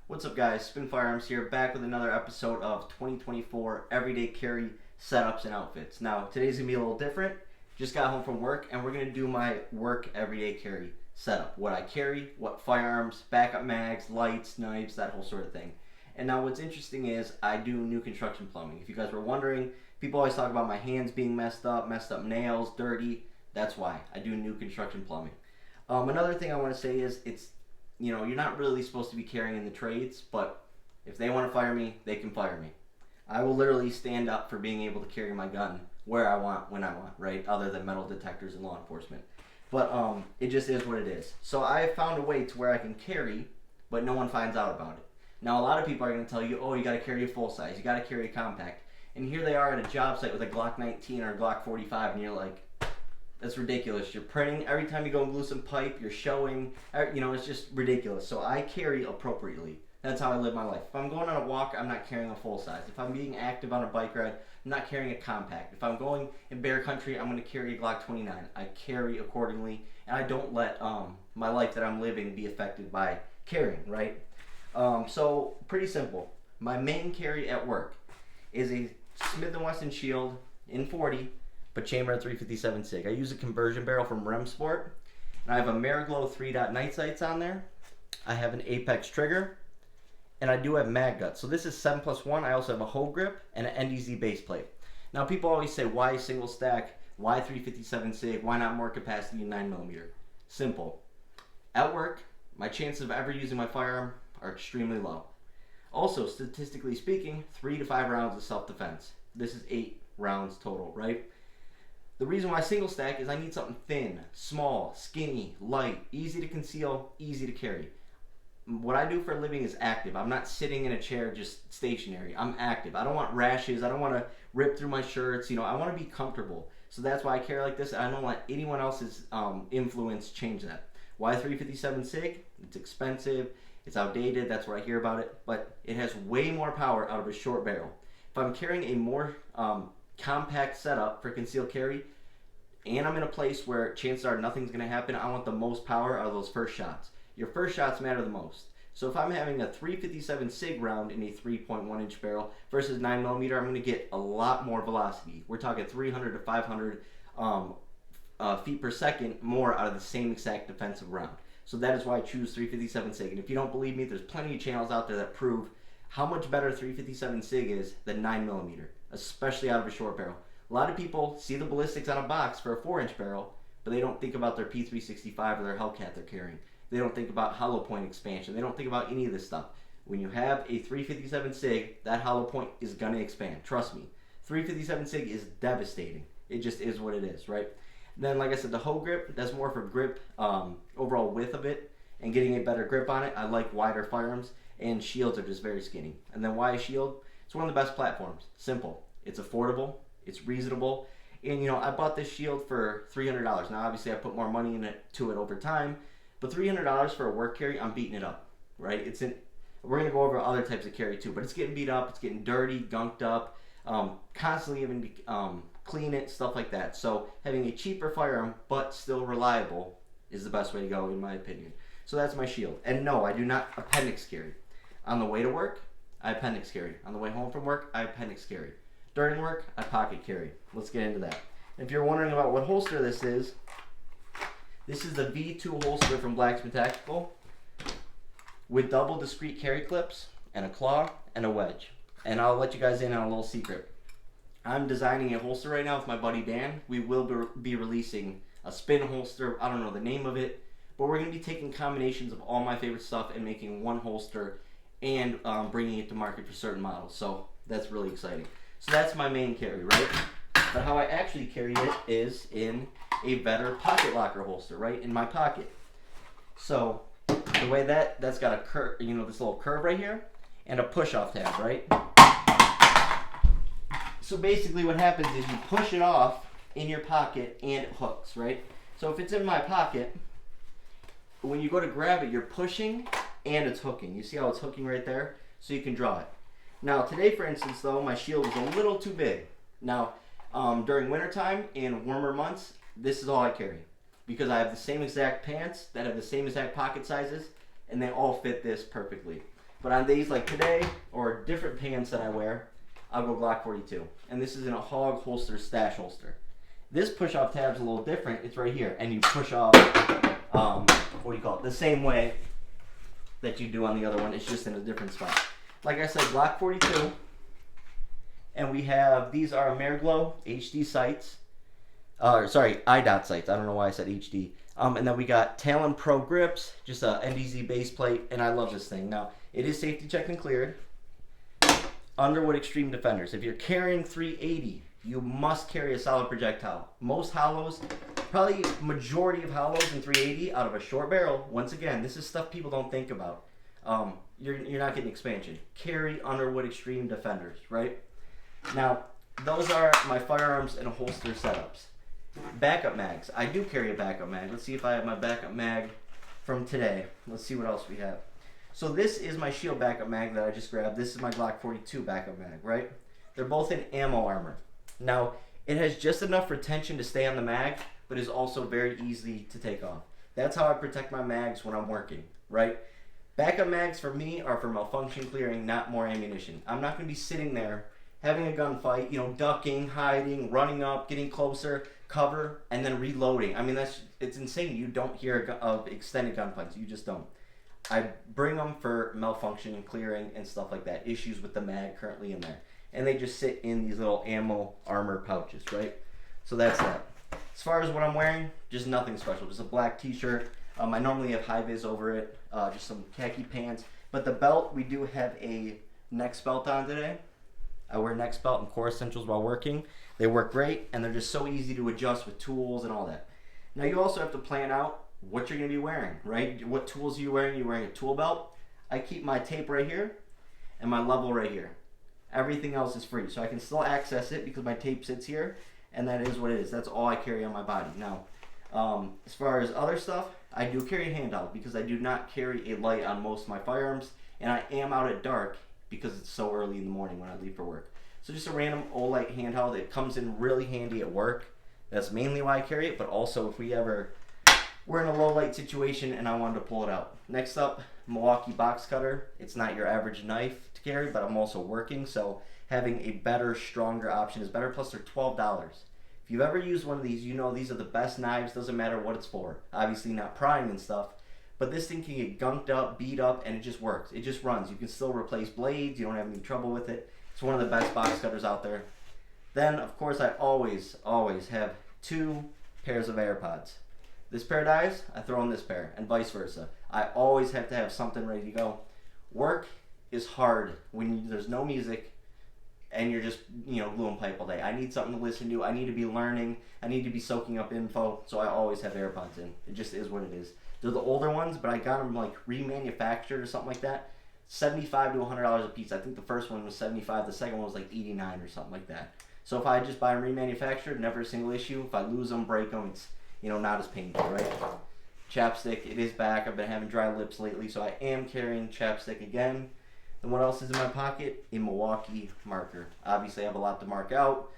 What's up, guys? Spin Firearms here, back with another episode of 2024 Everyday Carry Setups and Outfits. Now, today's going to be a little different. Just got home from work, and we're going to do my work everyday carry setup. What I carry, what firearms, backup mags, lights, knives, that whole sort of thing. And now what's interesting is I do new construction plumbing. If you guys were wondering, people always talk about my hands being messed up nails, dirty. That's why. I do new construction plumbing. Another thing I want to say is you're not really supposed to be carrying in the trades, but if they want to fire me, they can fire me. I will literally stand up for being able to carry my gun where I want, when I want, right? Other than metal detectors and law enforcement. But it just is what it is. So I have found a way to where I can carry, but no one finds out about it. Now, a lot of people are going to tell you, oh, you got to carry a full size, you got to carry a compact. And here they are at a job site with a Glock 19 or a Glock 45, and you're like, that's ridiculous. You're printing every time you go and glue some pipe, you're showing, it's just ridiculous. So I carry appropriately. That's how I live my life. If I'm going on a walk, I'm not carrying a full size. If I'm being active on a bike ride, I'm not carrying a compact. If I'm going in bear country, I'm going to carry a Glock 29. I carry accordingly, and I don't let my life that I'm living be affected by carrying, right? So pretty simple. My main carry at work is a Smith & Wesson Shield in 40, but chamber at 357 SIG. I use a conversion barrel from Rem Sport, and I have a Mariglow 3-dot night sights on there. I have an Apex trigger, and I do have mag guts. So this is 7+1. I also have a hoe grip and an NDZ base plate. Now people always say, why single stack? Why 357 SIG? Why not more capacity in 9mm? Simple. At work, my chances of ever using my firearm are extremely low. Also, statistically speaking, 3 to 5 rounds of self-defense. This is 8 rounds total, right? The reason why single stack is I need something thin, small, skinny, light, easy to conceal, easy to carry. What I do for a living is active. I'm not sitting in a chair just stationary. I'm active. I don't want rashes. I don't want to rip through my shirts. I want to be comfortable. So that's why I carry like this. I don't let anyone else's influence change that. Why 357 SIG? It's expensive. It's outdated. That's where I hear about it. But it has way more power out of a short barrel. If I'm carrying a more compact setup for concealed carry, and I'm in a place where chances are nothing's going to happen, I want the most power out of those first shots. Your first shots matter the most. So if I'm having a 357 SIG round in a 3.1 inch barrel versus 9mm, I'm going to get a lot more velocity. We're talking 300 to 500 feet per second more out of the same exact defensive round. So that is why I choose 357 SIG. And if you don't believe me, there's plenty of channels out there that prove how much better 357 SIG is than 9mm, especially out of a short barrel. A lot of people see the ballistics on a box for a 4-inch barrel, but they don't think about their P365 or their Hellcat they're carrying. They don't think about hollow point expansion. They don't think about any of this stuff. When you have a 357 SIG, that hollow point is going to expand. Trust me. 357 SIG is devastating. It just is what it is, right? Then, like I said, the hoe grip, that's more for grip, overall width of it, and getting a better grip on it. I like wider firearms, and shields are just very skinny. And then why a shield? It's one of the best platforms. Simple. It's affordable. It's reasonable. And, I bought this shield for $300. Now, obviously, I put more money into it over time. But $300 for a work carry, I'm beating it up, right? We're going to go over other types of carry, too. But it's getting beat up. It's getting dirty, gunked up. Constantly even clean it, stuff like that. So having a cheaper firearm, but still reliable, is the best way to go, in my opinion. So that's my shield. And no, I do not appendix carry. On the way to work, I appendix carry. On the way home from work, I appendix carry. During work, I pocket carry. Let's get into that. If you're wondering about what holster this is the V2 holster from Blacksmith Tactical with double discrete carry clips and a claw and a wedge. And I'll let you guys in on a little secret. I'm designing a holster right now with my buddy Dan. We will be releasing a spin holster. I don't know the name of it, but we're going to be taking combinations of all my favorite stuff and making one holster and bringing it to market for certain models. So that's really exciting. So that's my main carry, right? But how I actually carry it is in a Vetter pocket locker holster, right in my pocket. So the way that's got a curve, this little curve right here, and a push-off tab, right? So basically what happens is you push it off in your pocket and it hooks, right? So if it's in my pocket, when you go to grab it, you're pushing and it's hooking. You see how it's hooking right there? So you can draw it. Now today, for instance, though, my shield is a little too big. Now, during wintertime and warmer months, this is all I carry. Because I have the same exact pants that have the same exact pocket sizes, and they all fit this perfectly. But on days like today, or different pants that I wear, I'll go Glock 42. And this is in a hog holster, stash holster. This push-off tab's a little different. It's right here. And you push off, what do you call it? The same way that you do on the other one. It's just in a different spot. Like I said, Glock 42. And we have, these are Ameriglow HD sights. Sorry, IDOT sights. I don't know why I said HD. And then we got Talon Pro grips, just a NDZ base plate, and I love this thing. Now, it is safety checked and cleared. Underwood Extreme Defenders. If you're carrying 380, you must carry a solid projectile. Most hollows, probably majority of hollows in 380 out of a short barrel. Once again, this is stuff people don't think about. You're not getting expansion. Carry Underwood Extreme Defenders, right? Now, those are my firearms and holster setups. Backup mags. I do carry a backup mag. Let's see if I have my backup mag from today. Let's see what else we have. So this is my shield backup mag that I just grabbed. This is my Glock 42 backup mag, right? They're both in ammo armor. Now, it has just enough retention to stay on the mag, but is also very easy to take off. That's how I protect my mags when I'm working, right? Backup mags for me are for malfunction clearing, not more ammunition. I'm not going to be sitting there having a gunfight, you know, ducking, hiding, running up, getting closer, cover, and then reloading. I mean, it's insane. You don't hear of extended gunfights. You just don't. I bring them for malfunction and clearing and stuff like that. Issues with the mag currently in there. And they just sit in these little ammo armor pouches, right? So that's that. As far as what I'm wearing, just nothing special. Just a black t-shirt. I normally have high vis over it. Just some khaki pants. But the belt, we do have a neck belt on today. I wear neck belt and core essentials while working. They work great, and they're just so easy to adjust with tools and all that. Now, you also have to plan out what you're going to be wearing, right? What tools are you wearing? You're wearing a tool belt. I keep my tape right here and my level right here. Everything else is free, so I can still access it because my tape sits here, and that is what it is. That's all I carry on my body. Now, as far as other stuff, I do carry a handheld because I do not carry a light on most of my firearms, and I am out at dark because it's so early in the morning when I leave for work. So just a random Olight handheld. It comes in really handy at work. That's mainly why I carry it, but also if we're in a low light situation and I wanted to pull it out. Next up, Milwaukee box cutter. It's not your average knife to carry, but I'm also working, so having a better, stronger option is better, plus they're $12. If you've ever used one of these, you know these are the best knives, doesn't matter what it's for. Obviously not prying and stuff, but this thing can get gunked up, beat up, and it just works. It just runs. You can still replace blades. You don't have any trouble with it. It's one of the best box cutters out there. Then, of course, I always have 2 pairs of AirPods. This pair dies, I throw in this pair, and vice versa. I always have to have something ready to go. Work is hard when there's no music and you're just, gluing pipe all day. I need something to listen to. I need to be learning. I need to be soaking up info, so I always have AirPods in. It just is what it is. They're the older ones, but I got them like remanufactured or something like that. $75 to $100 a piece. I think the first one was $75. The second one was like $89 or something like that. So if I just buy them remanufactured, never a single issue. If I lose them, break them, it's not as painful, right? Chapstick, it is back. I've been having dry lips lately, so I am carrying chapstick again. And what else is in my pocket? A Milwaukee marker. Obviously, I have a lot to mark out,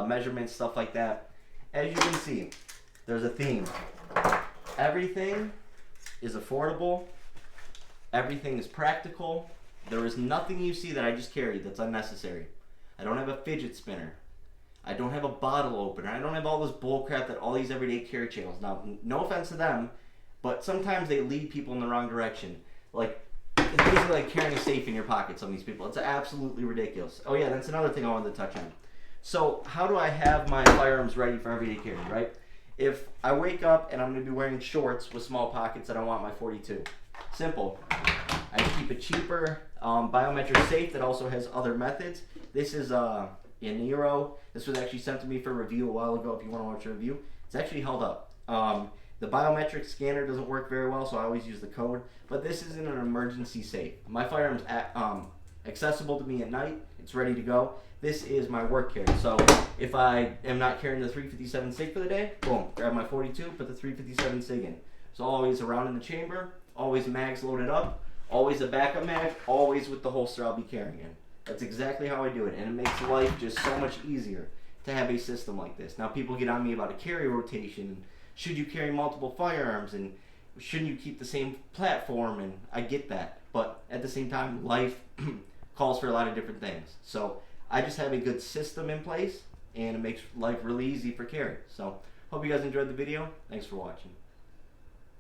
measurements, stuff like that. As you can see, there's a theme. Everything is affordable. Everything is practical. There is nothing you see that I just carried that's unnecessary. I don't have a fidget spinner. I don't have a bottle opener. I don't have all this bull crap that all these everyday carry channels. Now, no offense to them, but sometimes they lead people in the wrong direction. Like, it's basically like carrying a safe in your pocket, some of these people. It's absolutely ridiculous. Oh yeah, that's another thing I wanted to touch on. So, how do I have my firearms ready for everyday carry, right? If I wake up and I'm going to be wearing shorts with small pockets and I want my 42. Simple. I keep a cheaper biometric safe that also has other methods. This is in Nero. This was actually sent to me for review a while ago if you want to watch a review. It's actually held up. The biometric scanner doesn't work very well, so I always use the code. But this isn't an emergency safe. My firearm's accessible to me at night. It's ready to go. This is my work carry. So if I am not carrying the 357 SIG for the day, boom, grab my 42, put the 357 SIG in. So always around in the chamber, always mags loaded up, always a backup mag, always with the holster I'll be carrying in. That's exactly how I do it, and it makes life just so much easier to have a system like this. Now people get on me about a carry rotation, should you carry multiple firearms, and shouldn't you keep the same platform? And I get that, but at the same time, life calls for a lot of different things. So I just have a good system in place, and it makes life really easy for Carrie. So hope you guys enjoyed the video. Thanks for watching.